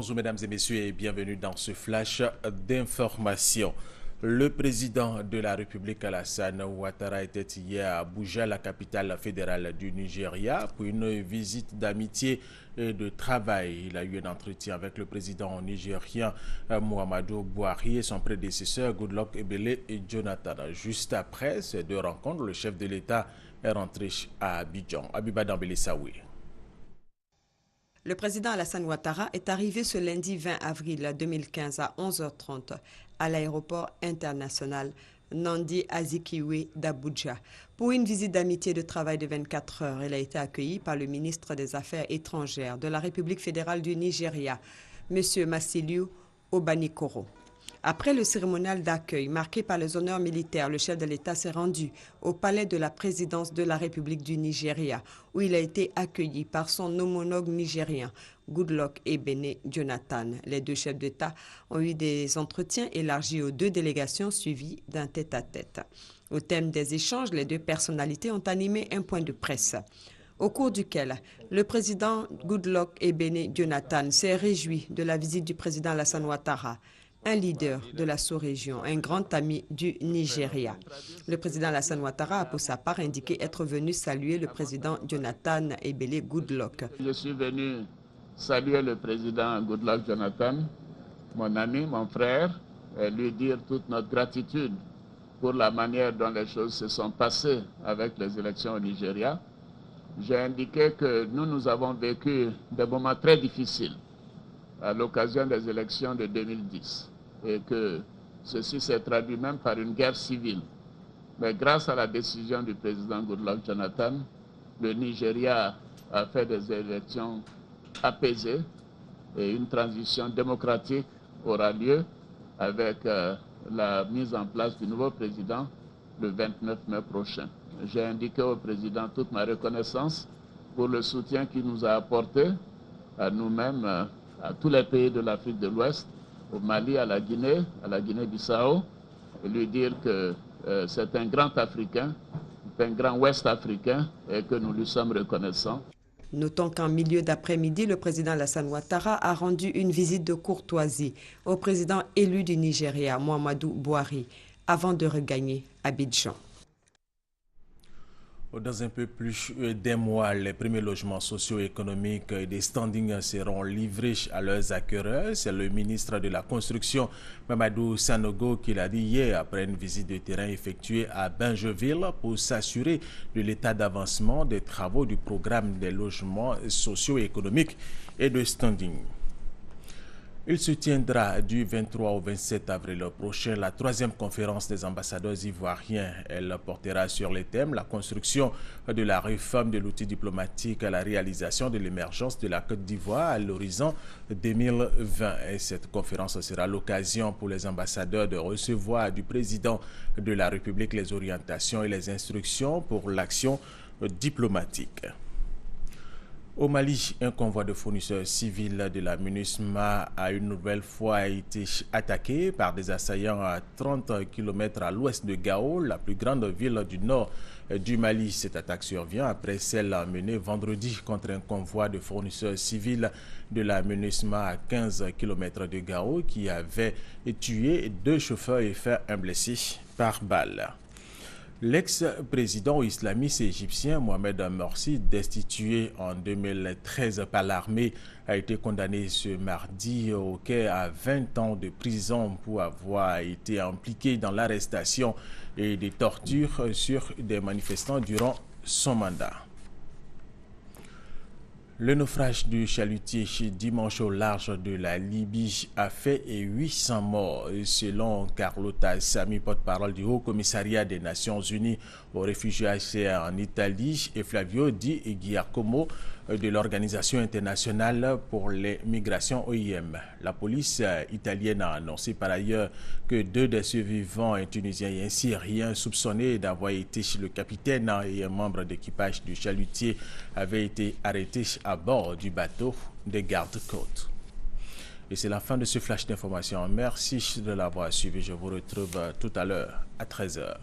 Bonjour mesdames et messieurs et bienvenue dans ce flash d'information. Le président de la République Alassane Ouattara était hier à Abuja, la capitale fédérale du Nigeria, pour une visite d'amitié et de travail. Il a eu un entretien avec le président nigérien Muhammadu Buhari et son prédécesseur Goodluck Ebele et Jonathan. Juste après ces deux rencontres, le chef de l'État est rentré à Abidjan. Abiba Dambélé-Saoui. Le président Alassane Ouattara est arrivé ce lundi 20 avril 2015 à 11h30 à l'aéroport international Nnamdi Azikiwe d'Abuja. Pour une visite d'amitié de travail de 24 heures, il a été accueilli par le ministre des Affaires étrangères de la République fédérale du Nigeria, M. Massiliu Obanikoro. Après le cérémonial d'accueil marqué par les honneurs militaires, le chef de l'État s'est rendu au palais de la présidence de la République du Nigeria, où il a été accueilli par son homologue nigérien, Goodluck Ebele Jonathan. Les deux chefs d'État ont eu des entretiens élargis aux deux délégations suivies d'un tête-à-tête. Au thème des échanges, les deux personnalités ont animé un point de presse, au cours duquel le président Goodluck Ebele Jonathan s'est réjoui de la visite du président Alassane Ouattara, un leader de la sous-région, un grand ami du Nigeria. Le président Alassane Ouattara a pour sa part indiqué être venu saluer le président Jonathan Ebele Goodluck. Je suis venu saluer le président Goodluck Jonathan, mon ami, mon frère, et lui dire toute notre gratitude pour la manière dont les choses se sont passées avec les élections au Nigeria. J'ai indiqué que nous avons vécu des moments très difficiles à l'occasion des élections de 2010 et que ceci s'est traduit même par une guerre civile. Mais grâce à la décision du président Goodluck Jonathan, le Nigeria a fait des élections apaisées et une transition démocratique aura lieu avec la mise en place du nouveau président le 29 mai prochain. J'ai indiqué au président toute ma reconnaissance pour le soutien qu'il nous a apporté à nous-mêmes, à tous les pays de l'Afrique de l'Ouest, au Mali, à la Guinée-Bissau, et lui dire que c'est un grand Africain, un grand Ouest africain et que nous lui sommes reconnaissants. Notons qu'en milieu d'après-midi, le président Alassane Ouattara a rendu une visite de courtoisie au président élu du Nigeria, Muhammadu Buhari, avant de regagner Abidjan. Dans un peu plus d'un mois, les premiers logements socio-économiques des standings seront livrés à leurs acquéreurs. C'est le ministre de la Construction, Mamadou Sanogo, qui l'a dit hier après une visite de terrain effectuée à Binjeville pour s'assurer de l'état d'avancement des travaux du programme des logements socio-économiques et de standing. Il se tiendra du 23 au 27 avril prochain la troisième conférence des ambassadeurs ivoiriens. Elle portera sur les thèmes la construction de la réforme de l'outil diplomatique à la réalisation de l'émergence de la Côte d'Ivoire à l'horizon 2020. Et cette conférence sera l'occasion pour les ambassadeurs de recevoir du président de la République les orientations et les instructions pour l'action diplomatique. Au Mali, un convoi de fournisseurs civils de la MINUSMA a une nouvelle fois été attaqué par des assaillants à 30 km à l'ouest de Gao, la plus grande ville du nord du Mali. Cette attaque survient après celle menée vendredi contre un convoi de fournisseurs civils de la MINUSMA à 15 km de Gao qui avait tué 2 chauffeurs et fait un blessé par balle. L'ex-président islamiste égyptien Mohamed Morsi, destitué en 2013 par l'armée, a été condamné ce mardi au Caire à 20 ans de prison pour avoir été impliqué dans l'arrestation et des tortures sur des manifestants durant son mandat. Le naufrage du chalutier dimanche au large de la Libye a fait 800 morts, selon Carlotta Sami, porte-parole du Haut-Commissariat des Nations Unies aux réfugiés en Italie, et Flavio Di Giacomo de l'Organisation internationale pour les migrations OIM. La police italienne a annoncé par ailleurs que 2 des survivants, un Tunisien et un Syrien soupçonnés d'avoir été le capitaine et un membre d'équipage du chalutier, avaient été arrêtés à bord du bateau des gardes-côtes. Et c'est la fin de ce flash d'information. Merci de l'avoir suivi. Je vous retrouve tout à l'heure à 13 h.